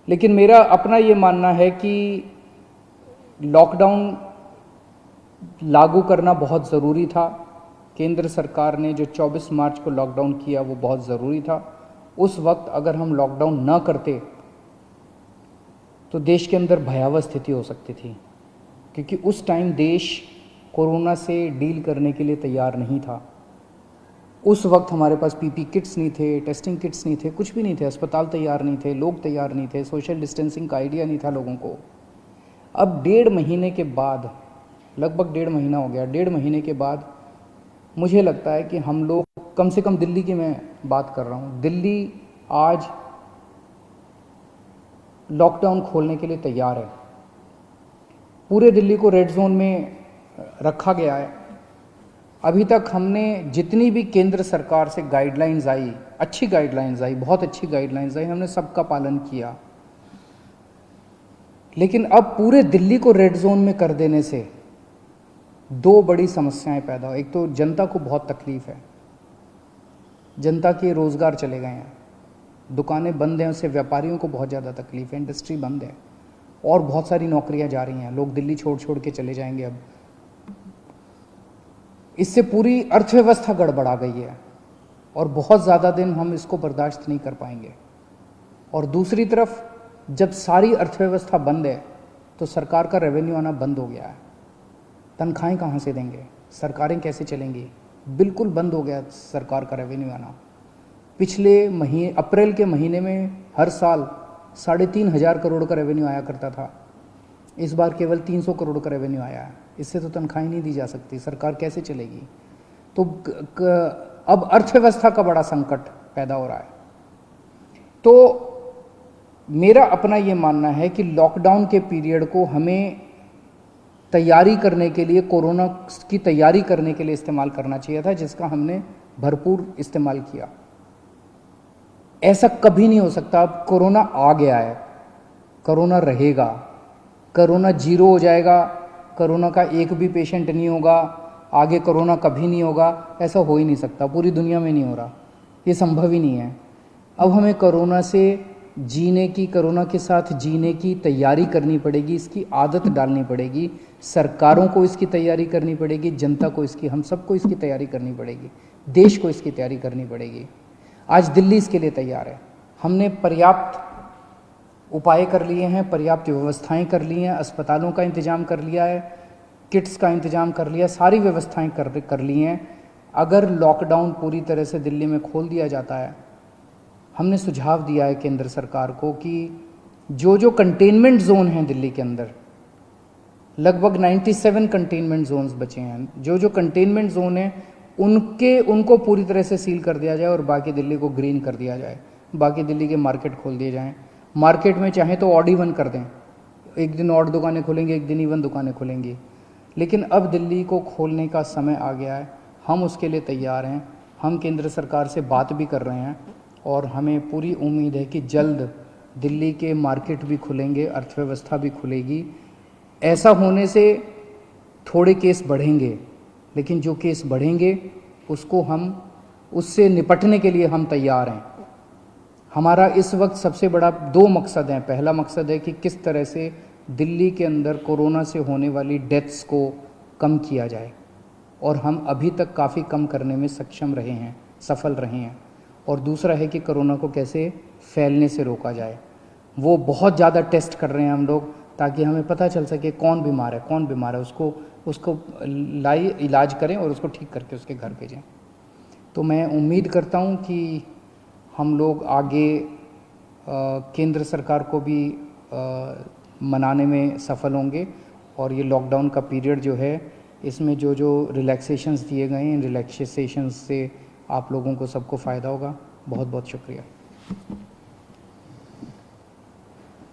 लेकिन मेरा अपना ये मानना है कि लॉकडाउन लागू करना बहुत ज़रूरी था। केंद्र सरकार ने जो 24 मार्च को लॉकडाउन किया वो बहुत ज़रूरी था। उस वक्त अगर हम लॉकडाउन न करते तो देश के अंदर भयावह स्थिति हो सकती थी, क्योंकि उस टाइम देश कोरोना से डील करने के लिए तैयार नहीं था। उस वक्त हमारे पास पीपी किट्स नहीं थे, टेस्टिंग किट्स नहीं थे, कुछ भी नहीं थे, अस्पताल तैयार नहीं थे, लोग तैयार नहीं थे, सोशल डिस्टेंसिंग का आइडिया नहीं था लोगों को। अब 1.5 महीने के बाद, लगभग 1.5 महीना हो गया, 1.5 महीने के बाद मुझे लगता है कि हम लोग, कम से कम दिल्ली की मैं बात कर रहा हूँ, दिल्ली आज लॉकडाउन खोलने के लिए तैयार है। पूरे दिल्ली को रेड जोन में रखा गया है। अभी तक हमने जितनी भी केंद्र सरकार से गाइडलाइंस आई, अच्छी गाइडलाइंस आई, बहुत अच्छी गाइडलाइंस आई, हमने सबका पालन किया। लेकिन अब पूरे दिल्ली को रेड जोन में कर देने से दो बड़ी समस्याएं पैदा हो। एक तो जनता को बहुत तकलीफ है, जनता के रोजगार चले गए हैं, दुकानें बंद हैं, उससे व्यापारियों को बहुत ज़्यादा तकलीफ है, इंडस्ट्री बंद है और बहुत सारी नौकरियां जा रही हैं, लोग दिल्ली छोड़ छोड़ के चले जाएंगे। अब इससे पूरी अर्थव्यवस्था गड़बड़ा गई है और बहुत ज़्यादा दिन हम इसको बर्दाश्त नहीं कर पाएंगे। और दूसरी तरफ जब सारी अर्थव्यवस्था बंद है तो सरकार का रेवेन्यू आना बंद हो गया है। तनख्वाहें कहाँ से देंगे, सरकारें कैसे चलेंगी? बिल्कुल बंद हो गया सरकार का रेवेन्यू आना। पिछले महीने, अप्रैल के महीने में हर साल 3,500 करोड़ का रेवेन्यू आया करता था, इस बार केवल 300 करोड़ का रेवेन्यू आया है। इससे तो तनख्वाहें नहीं दी जा सकती, सरकार कैसे चलेगी? तो अब अर्थव्यवस्था का बड़ा संकट पैदा हो रहा है। तो मेरा अपना ये मानना है कि लॉकडाउन के पीरियड को हमें तैयारी करने के लिए, कोरोना की तैयारी करने के लिए इस्तेमाल करना चाहिए था, जिसका हमने भरपूर इस्तेमाल किया। ऐसा कभी नहीं हो सकता। अब कोरोना आ गया है, कोरोना रहेगा, कोरोना जीरो हो जाएगा, कोरोना का एक भी पेशेंट नहीं होगा, आगे कोरोना कभी नहीं होगा, ऐसा हो ही नहीं सकता। पूरी दुनिया में नहीं हो रहा, ये संभव ही नहीं है। अब हमें कोरोना से जीने की, कोरोना के साथ जीने की तैयारी करनी पड़ेगी, इसकी आदत डालनी पड़ेगी। सरकारों को इसकी तैयारी करनी पड़ेगी, जनता को इसकी, हम सबको इसकी तैयारी करनी पड़ेगी, देश को इसकी तैयारी करनी पड़ेगी। आज दिल्ली इसके लिए तैयार है। हमने पर्याप्त उपाय कर लिए हैं, पर्याप्त व्यवस्थाएं कर ली हैं, अस्पतालों का इंतजाम कर लिया है, किट्स का इंतजाम कर लिया, सारी व्यवस्थाएं कर ली हैं। अगर लॉकडाउन पूरी तरह से दिल्ली में खोल दिया जाता है, हमने सुझाव दिया है केंद्र सरकार को कि जो जो कंटेनमेंट जोन हैं दिल्ली के अंदर, लगभग 97 कंटेनमेंट जोन्स बचे हैं, जो जो कंटेनमेंट जोन हैं उनको पूरी तरह से सील कर दिया जाए और बाकी दिल्ली को ग्रीन कर दिया जाए। बाकी दिल्ली के मार्केट खोल दिए जाएं। मार्केट में चाहे तो ऑड इवन कर दें, एक दिन ऑड दुकानें खुलेंगी, एक दिन इवन दुकानें खुलेंगी। लेकिन अब दिल्ली को खोलने का समय आ गया है, हम उसके लिए तैयार हैं। हम केंद्र सरकार से बात भी कर रहे हैं और हमें पूरी उम्मीद है कि जल्द दिल्ली के मार्केट भी खुलेंगे, अर्थव्यवस्था भी खुलेगी। ऐसा होने से थोड़े केस बढ़ेंगे, लेकिन जो केस बढ़ेंगे उससे निपटने के लिए हम तैयार हैं। हमारा इस वक्त सबसे बड़ा 2 मकसद हैं। पहला मकसद है कि किस तरह से दिल्ली के अंदर कोरोना से होने वाली डेथ्स को कम किया जाए, और हम अभी तक काफ़ी कम करने में सक्षम रहे हैं, सफल रहे हैं। और दूसरा है कि कोरोना को कैसे फैलने से रोका जाए। वो बहुत ज़्यादा टेस्ट कर रहे हैं हम लोग, ताकि हमें पता चल सके कौन बीमार है, उसको इलाज करें और उसको ठीक करके उसके घर भेजें। तो मैं उम्मीद करता हूँ कि हम लोग आगे केंद्र सरकार को भी मनाने में सफल होंगे, और ये लॉकडाउन का पीरियड जो है, इसमें जो जो रिलैक्सेशंस दिए गए हैं, इन रिलैक्सेशंस से आप लोगों को सबको फ़ायदा होगा। बहुत बहुत शुक्रिया।